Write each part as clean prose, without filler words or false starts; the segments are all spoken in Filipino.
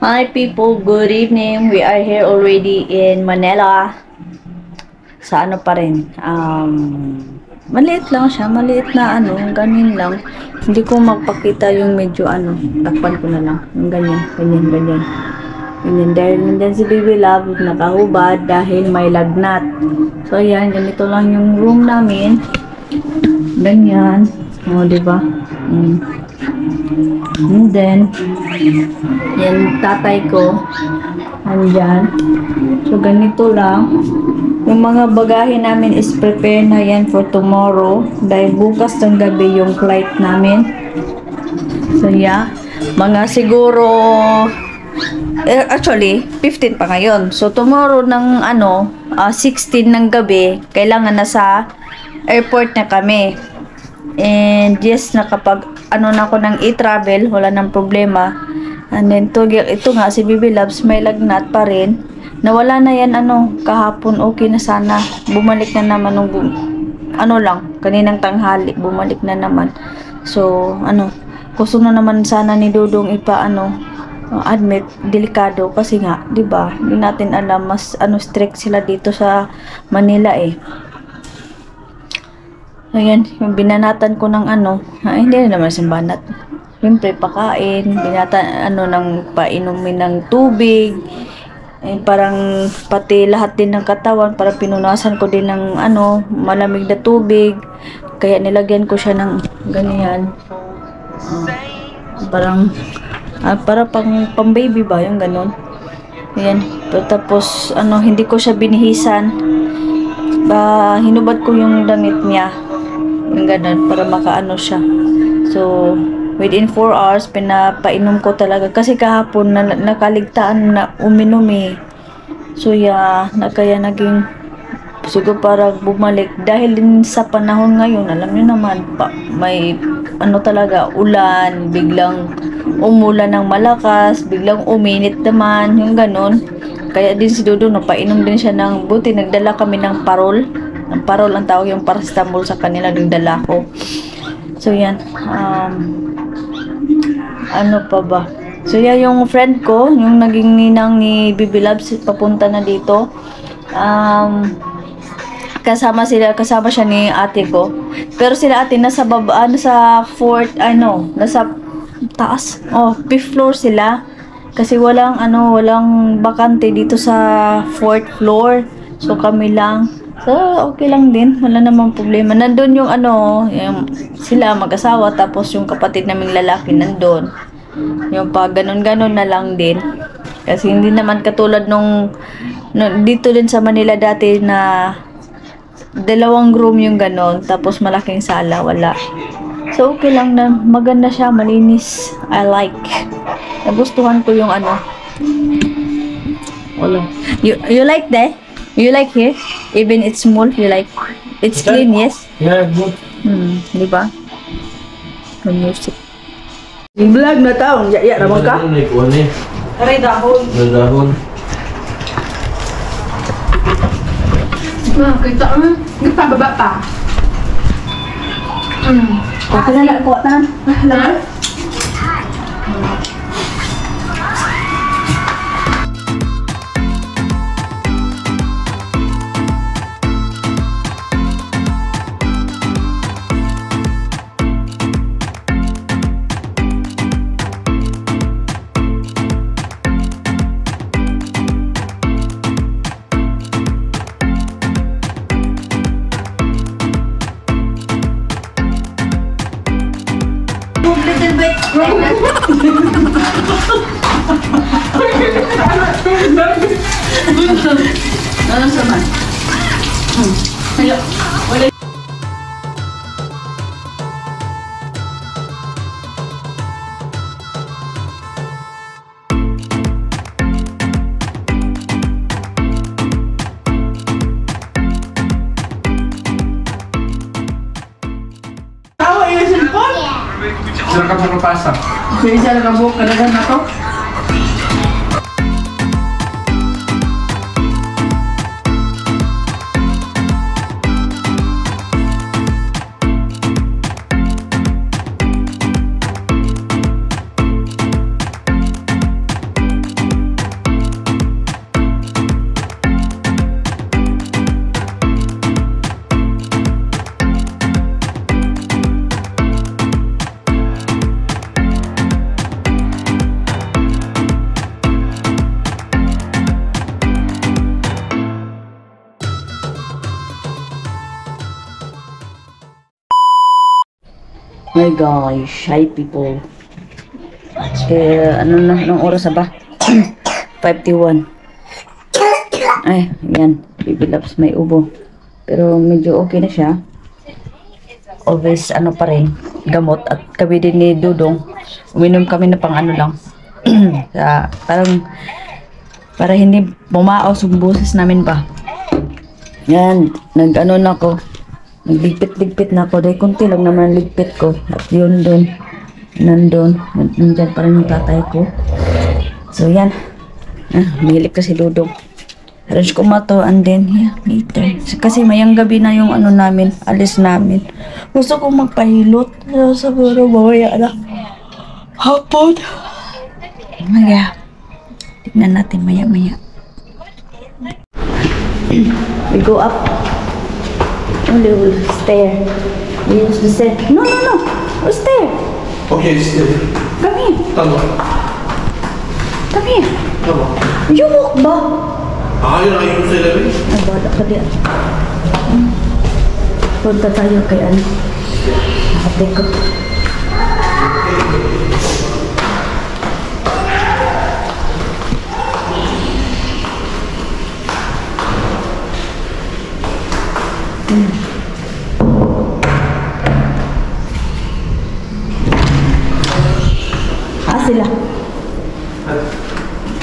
Hi people, good evening. We are here already in Manila. Sa ano pa rin? Maliit lang siya, maliit na ano, ganyan lang. Hindi ko magpakita yung medyo ano, takpan ko na lang. Yung ganyan. Ganyan, dahil nandyan si Baby Love, nakahubad dahil may lagnat. So ayan, ganito lang yung room namin. Ganyan. O, diba? And then, yan tatay ko. Andyan. So, ganito lang. Yung mga bagahe namin is prepare na yan for tomorrow. Dahil bukas ng gabi yung flight namin. So, yeah. Mga siguro, actually, 15 pa ngayon. So, tomorrow ng 16 ng gabi, kailangan nasa airport na kami. And yes, nakapag na ako ng e-travel, wala nang problema. And then ito nga si Baby Loves may lagnat pa rin. Nawala na yan kahapon, okay na sana. Bumalik na naman nung kaninang tanghali, bumalik na naman. So, gusto na naman sana ni Dudong admit, delikado kasi nga, 'di ba? Hindi natin alam mas strict sila dito sa Manila eh. Ayan, yung binanatan ko ng hindi naman simbanat. Siyempre, pakain, binatan, ng painumin ng tubig. Eh, parang pati lahat din ng katawan, para pinunasan ko din ng malamig na tubig. Kaya nilagyan ko siya ng ganyan. Para pang baby ba, yung ganon. Ayan, tapos hindi ko siya binihisan. Hinubad ko yung damit niya. Yung ganun, para makaano siya. So, within 4 hours, pinapainom ko talaga. Kasi kahapon, nakaligtaan na uminom eh. So, yeah, kaya naging, siguro para bumalik. Dahil din sa panahon ngayon, alam niyo naman, may talaga, ulan, biglang umulan ng malakas, biglang uminit naman, yung ganun. Kaya din si Dodo, napainom din siya ng buti. Nagdala kami ng parol. Ang parol ang tawag, yung paracetamol sa kanila, nagdala ko. So, yan. Ano pa ba? So, yan yung friend ko, yung naging ninang ni Baby Loves, papunta na dito. Kasama siya ni ate ko. Pero sila ate, nasa baba, nasa nasa taas. Oh, 5th floor sila. Kasi walang bakante dito sa 4th floor. So, kami lang. So, okay lang din. Wala namang problema. Nandun yung sila mag-asawa, tapos yung kapatid naming lalaki nandun. Yung pag ganun-ganun na lang din. Kasi hindi naman katulad dito din sa Manila dati na 2 room yung ganun, tapos malaking sala, wala. So, okay lang na. Maganda siya, malinis. I like. Nagustuhan ko yung wala. You like that? You like here? Even it's small, you like? It's clean, yes? Yeah, good. Di ba? The music. Yung vlog na taong, ya naman ka? Aray dahon. Dahon. Kita kita baba pa. Kalala ko ta. Lahat? Little bit. Ano sama? Ayo. Wala. Tawa yung cellphone? Saan ka makapasa? Bisa na kabuk kadagan na to. My gosh, hi people. Ano na, anong oras na ba? 5:51. Ay, yan. Baby Loves may ubo. Pero medyo okay na siya. Always, ano pa rin, gamot. At kami din ni Dudong, uminom kami na pang ano lang. Parang, para hindi bumaos yung boses namin ba. Yan, nag-ano na ako. Nagligpit-ligpit na ako. Dahil kunti lang naman ang ligpit ko. At yun doon. Nandun. Nandyan pa rin yung tatay ko. So yan. Milik ka si Dudong. Arrange ko mato and then yeah, later. Kasi mayang gabi na yung ano namin. Alis namin. Gusto kong magpahilot. Pero siguro mamaya na. Hapon. Maya. Tignan natin maya-maya. We go up. Only will stare. We use the set. No. We'll stare. Okay, still. Come here. Tama. Come here. Tama. You walk ba? Ayun sa ilalim. Ay, bala ka diyan. Punta tayo kay ano. Ate ko. Sila.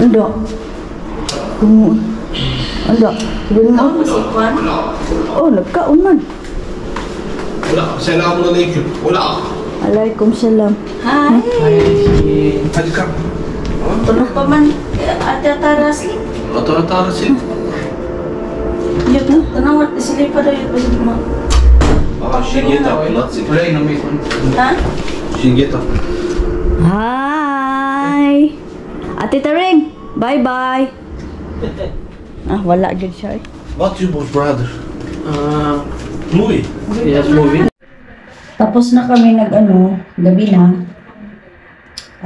Ando. Ando. Oh, nagkaon man. Wala. Assalamualaikum. Wala. Waalaikumsalam. Hi. Halika. Tulog pa man. Ate Taras. Rata-rata sila. Yun na. Tanawat. Sila pa daw yun. Shingeta. Wala yung namay ko. Ha? Shingeta. Hi! Ate Taring! Bye-bye! Wala dyan siya eh. What's your brother? Movie. Yes, movie. Tapos na kami nag-ano, gabi na.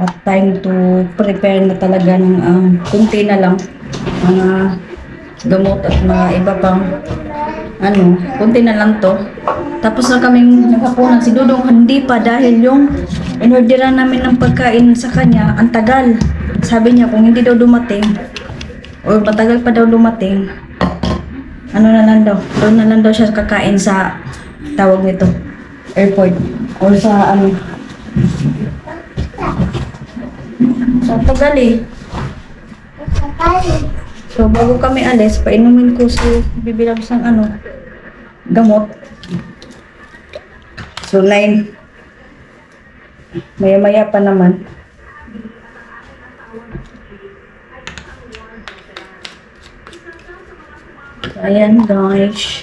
At time to prepare na talaga ng kunti na lang. Mga gamot at mga iba pang kunti na lang to. Tapos na kaming naghapunan. Si Dudong hindi pa dahil yung inorderan namin ng pagkain sa kanya, ang tagal. Sabi niya kung hindi daw dumating, o matagal pa daw dumating, ano na lang daw, doon na lang daw siya kakain sa tawag nito, airport. Or sa sa tagal eh. So bago kami alis, painumin ko si Baby Loves ng gamot. So 9. Maya-maya pa naman. Ayan guys.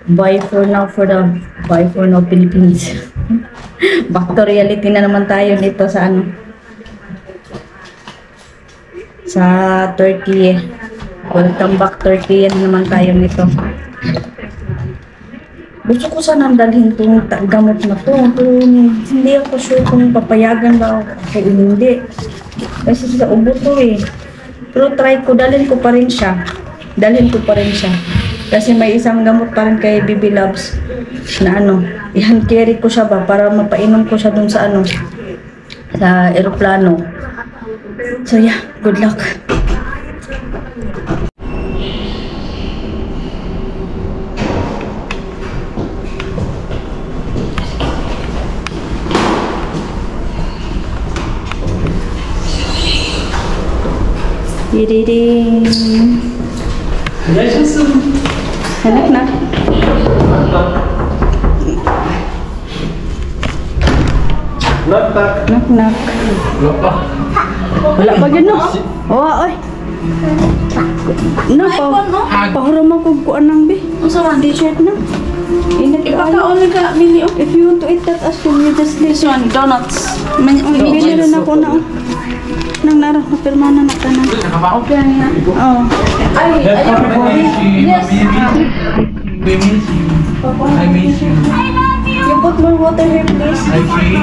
Bye for now Philippines. Back to reality na naman tayo dito sa sa Turkey. Welcome back Turkey yan naman tayo nito. Gusto ko sanang dalhin itong gamot na to. Pero hindi ako sure kung papayagan ba o hindi. Kasi sa ubo to eh. Pero try ko, dalhin ko pa rin siya. Kasi may isang gamot pa rin kay Baby Loves na i-hand carry ko siya ba para mapainom ko siya dun sa sa aeroplano. So yeah, good luck. Dididing. Anak na. Nak. Wala pa gano. Oy. Pahuram ako kuan nang bi. Unsa man t-shirt na? Ipakaon ka, mini. If you want to eat that as well, you just This one, donuts. bili rin ako na. Nang narang na permana na tanan. Okay na. Oh. Ay, yes. We miss you. I miss you. You put more water here, please. I see.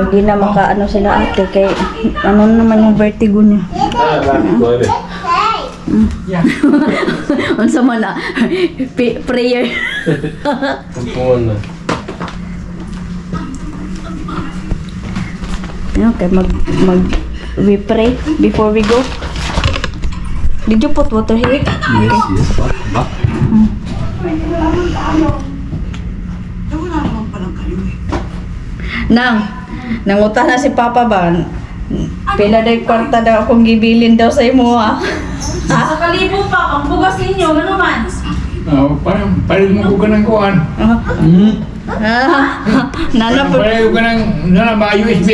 hindi na makaano sila ate kay ano naman yung vertigo niya. Yeah. Unsa man na prayer. Kumpuan na. Okay, we pray before we go. Did you put water here? Yes. Back. Nanguta na si Papa ba? Pila day kwarta daw akong gibilin daw sa imo ha. Sa kalibo pa, ang bugas ninyo, ano man? Parang palit mo ko ka ng kuhan. Nana po. Palit ko ka ng USB.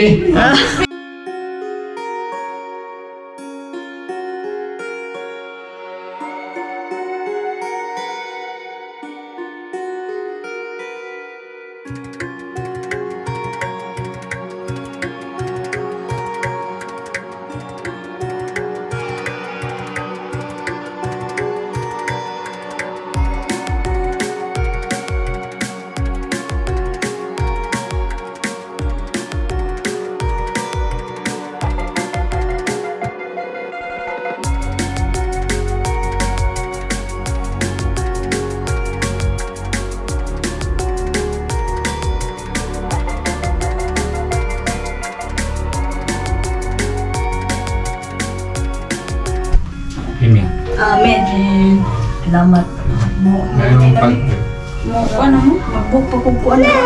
Amen. Amen. Salamat. Mayroong pag... Ano mo? Magpupagpuan ka.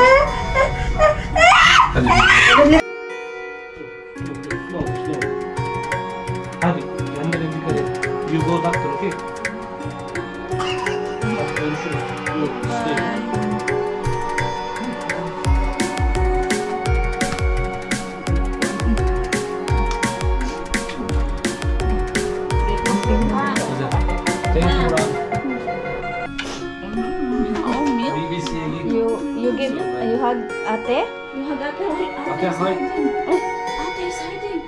You go doctor, okay? Thank you, Ron. BBC again. You hug ate? Yung hagate, Okay, hi. ate is hiding.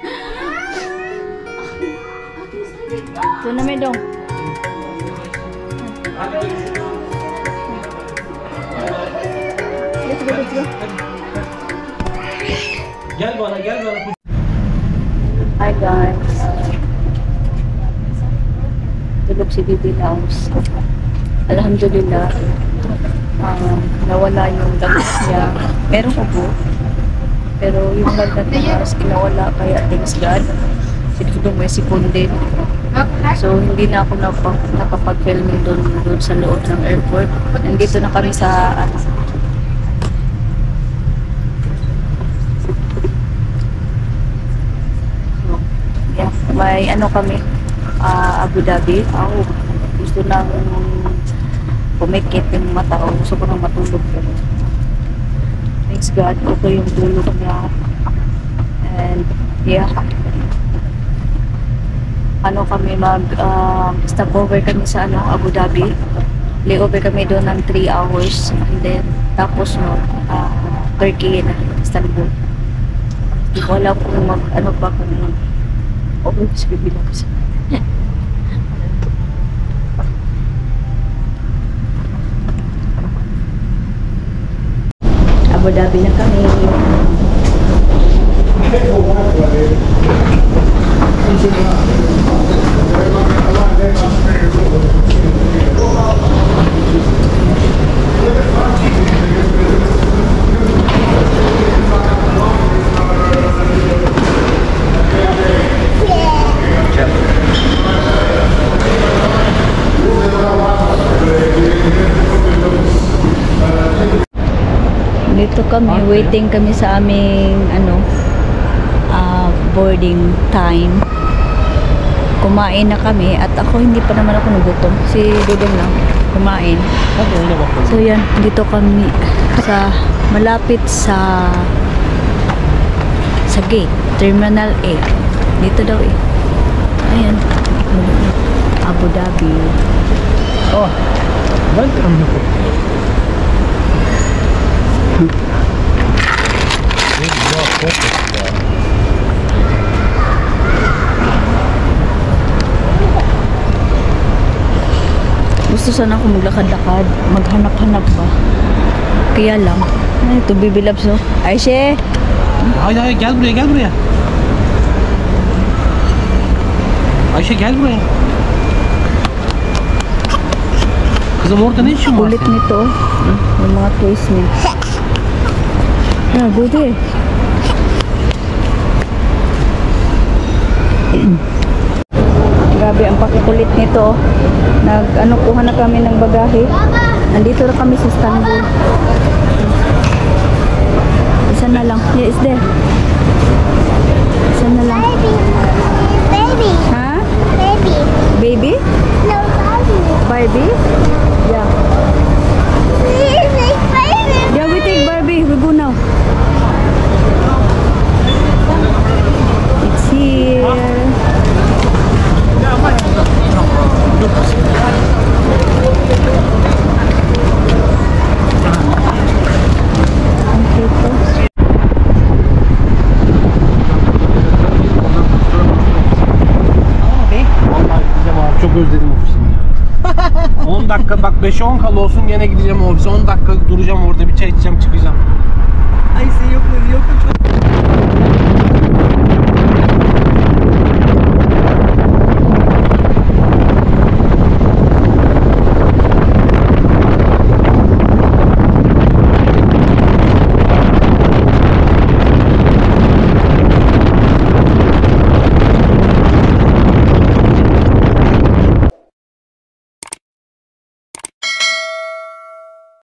Ate is hiding. So na may dong. Let's go. Gel bana. Hi guys. Tulog si Bibi Laos. Alhamdulillah. Nawala yung lagnat niya. Meron ubo. Pero yung lagnat niya nawala kaya thanks God. Siguro may sipon din. So hindi na ako nakapag-filming doon sa loob ng airport. Nandito na kami sa yeah, may ano kami Abu Dhabi. Gusto nang pumikit yung mata o gusto ko nang matulog. Thanks God, okay yung tulog niya. And yeah, ano kami stopover kami sa Abu Dhabi. Layover kami doon ng 3 hours and then tapos Turkey na Istanbul. Hindi ko alam kung kung bibilang ko sa Abu Dhabi na kami. Dito kami, waiting kami sa aming boarding time. Kumain na kami at ako hindi pa naman ako nagutom. Si Dudong lang kumain. So yan, dito kami sa malapit sa gate, Terminal A. Dito daw eh. Ayan. Abu Dhabi. Oh, welcome na po. Gusto sana ako maglakad-lakad, maghanap-hanap pa. Kaya lang, ito Bibi Labs, oh. Aishe! Haydi haydi gel buraya gel buraya. Ayşe gel buraya. Kızım orada ne işin var Kulit senin? nito. Yung mga toys niya. Bude. Grabe ang pakikulit nito. Kuha na kami ng bagahe. Nandito na kami sa Istanbul. Isa na lang. Yeah, is there. Isa na lang. Baby. Ha? Baby. Baby? No, baby. Barbie? Yeah. Please, like baby. Yeah, we take Barbie. We go now. It's here. Ang cute to. Vallahi gideceğim abi çok özledim ofisimi ya. 10 dakika bak 5-10 kala olsun gene gideceğim ofise 10 dakika duracağım orada bir çay içeceğim çıkacağım. Ay sen yok mu?